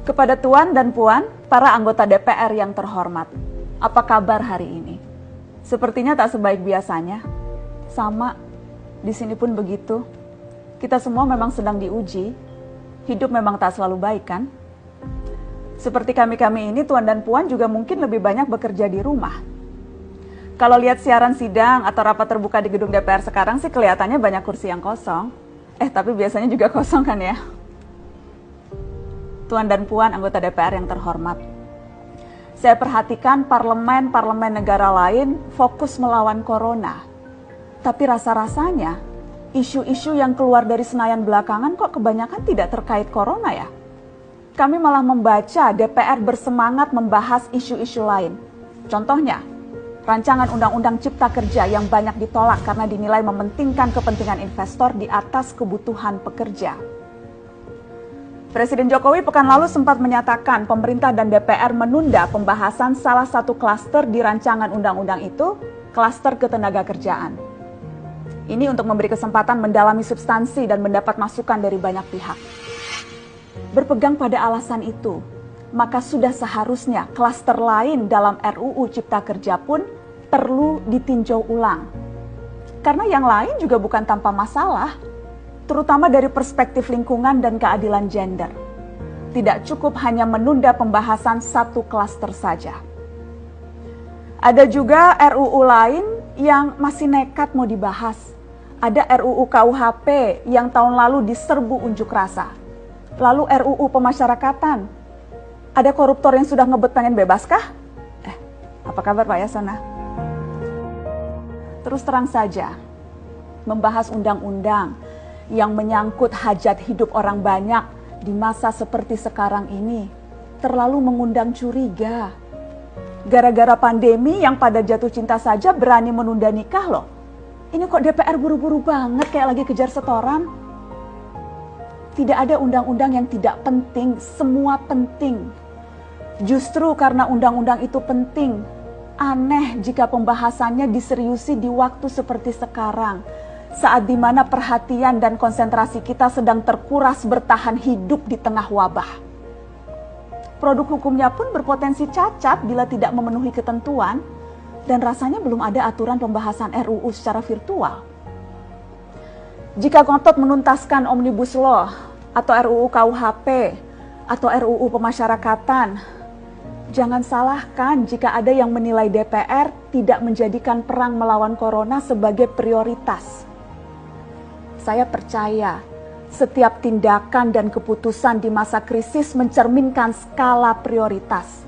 Kepada Tuan dan Puan, para anggota DPR yang terhormat, apa kabar hari ini? Sepertinya tak sebaik biasanya. Sama, di sini pun begitu. Kita semua memang sedang diuji. Hidup memang tak selalu baik, kan? Seperti kami-kami ini, Tuan dan Puan juga mungkin lebih banyak bekerja di rumah. Kalau lihat siaran sidang atau rapat terbuka di gedung DPR sekarang sih kelihatannya banyak kursi yang kosong. Tapi biasanya juga kosong kan ya? Tuan dan Puan anggota DPR yang terhormat, saya perhatikan parlemen negara lain fokus melawan corona. Tapi rasa-rasanya isu-isu yang keluar dari Senayan belakangan kok kebanyakan tidak terkait corona ya? Kami malah membaca DPR bersemangat membahas isu-isu lain. Contohnya, rancangan undang-undang cipta kerja yang banyak ditolak karena dinilai mementingkan kepentingan investor di atas kebutuhan pekerja. Presiden Jokowi pekan lalu sempat menyatakan pemerintah dan DPR menunda pembahasan salah satu klaster di rancangan undang-undang itu, klaster ketenagakerjaan. Ini untuk memberi kesempatan mendalami substansi dan mendapat masukan dari banyak pihak. Berpegang pada alasan itu, maka sudah seharusnya klaster lain dalam RUU Cipta Kerja pun perlu ditinjau ulang. Karena yang lain juga bukan tanpa masalah, terutama dari perspektif lingkungan dan keadilan gender. Tidak cukup hanya menunda pembahasan satu klaster saja. Ada juga RUU lain yang masih nekat mau dibahas. Ada RUU KUHP yang tahun lalu diserbu unjuk rasa. Lalu RUU pemasyarakatan. Ada koruptor yang sudah ngebet pengen bebas kah? Apa kabar Pak Yasona? Terus terang saja, membahas undang-undang yang menyangkut hajat hidup orang banyak di masa seperti sekarang ini terlalu mengundang curiga. Gara-gara pandemi yang pada jatuh cinta saja berani menunda nikah loh. Ini kok DPR buru-buru banget kayak lagi kejar setoran? Tidak ada undang-undang yang tidak penting, semua penting. Justru karena undang-undang itu penting, aneh jika pembahasannya diseriusi di waktu seperti sekarang. Saat dimana perhatian dan konsentrasi kita sedang terkuras bertahan hidup di tengah wabah. Produk hukumnya pun berpotensi cacat bila tidak memenuhi ketentuan, dan rasanya belum ada aturan pembahasan RUU secara virtual. Jika ngotot menuntaskan Omnibus Law, atau RUU KUHP, atau RUU pemasyarakatan, jangan salahkan jika ada yang menilai DPR tidak menjadikan perang melawan corona sebagai prioritas. Saya percaya setiap tindakan dan keputusan di masa krisis mencerminkan skala prioritas.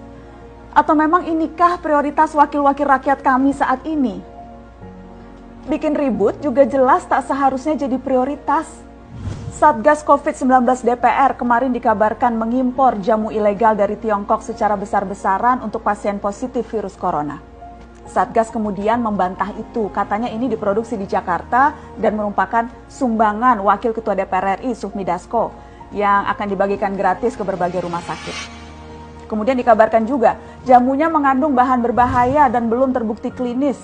Atau memang inikah prioritas wakil-wakil rakyat kami saat ini? Bikin ribut juga jelas tak seharusnya jadi prioritas. Satgas COVID-19 DPR kemarin dikabarkan mengimpor jamu ilegal dari Tiongkok secara besar-besaran untuk pasien positif virus corona. Satgas kemudian membantah itu, katanya ini diproduksi di Jakarta dan merupakan sumbangan Wakil Ketua DPR RI Sufmi Dasko yang akan dibagikan gratis ke berbagai rumah sakit. Kemudian dikabarkan juga jamunya mengandung bahan berbahaya dan belum terbukti klinis.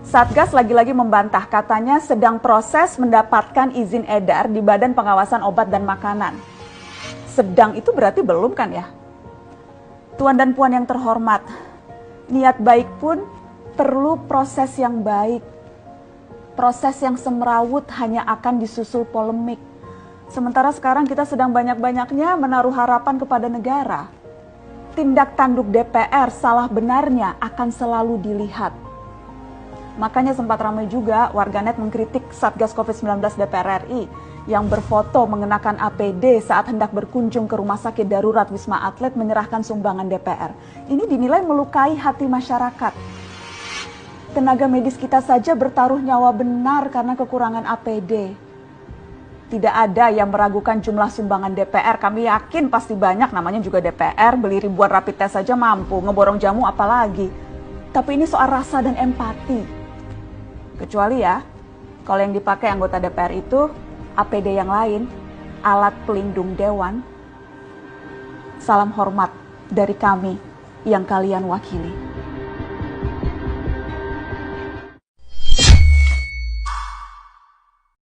Satgas lagi-lagi membantah, katanya sedang proses mendapatkan izin edar di Badan Pengawasan Obat dan Makanan. Sedang itu berarti belum kan ya? Tuan dan Puan yang terhormat, niat baik pun perlu proses yang baik. Proses yang semrawut hanya akan disusul polemik. Sementara sekarang kita sedang banyak-banyaknya menaruh harapan kepada negara. Tindak tanduk DPR salah benarnya akan selalu dilihat. Makanya sempat ramai juga warganet mengkritik Satgas COVID-19 DPR RI yang berfoto mengenakan APD saat hendak berkunjung ke rumah sakit darurat Wisma Atlet menyerahkan sumbangan DPR. Ini dinilai melukai hati masyarakat. Tenaga medis kita saja bertaruh nyawa benar karena kekurangan APD. Tidak ada yang meragukan jumlah sumbangan DPR. Kami yakin pasti banyak, namanya juga DPR, beli ribuan rapid test saja mampu, ngeborong jamu apalagi. Tapi ini soal rasa dan empati. Kecuali ya, kalau yang dipakai anggota DPR itu APD yang lain, alat pelindung dewan. Salam hormat dari kami yang kalian wakili.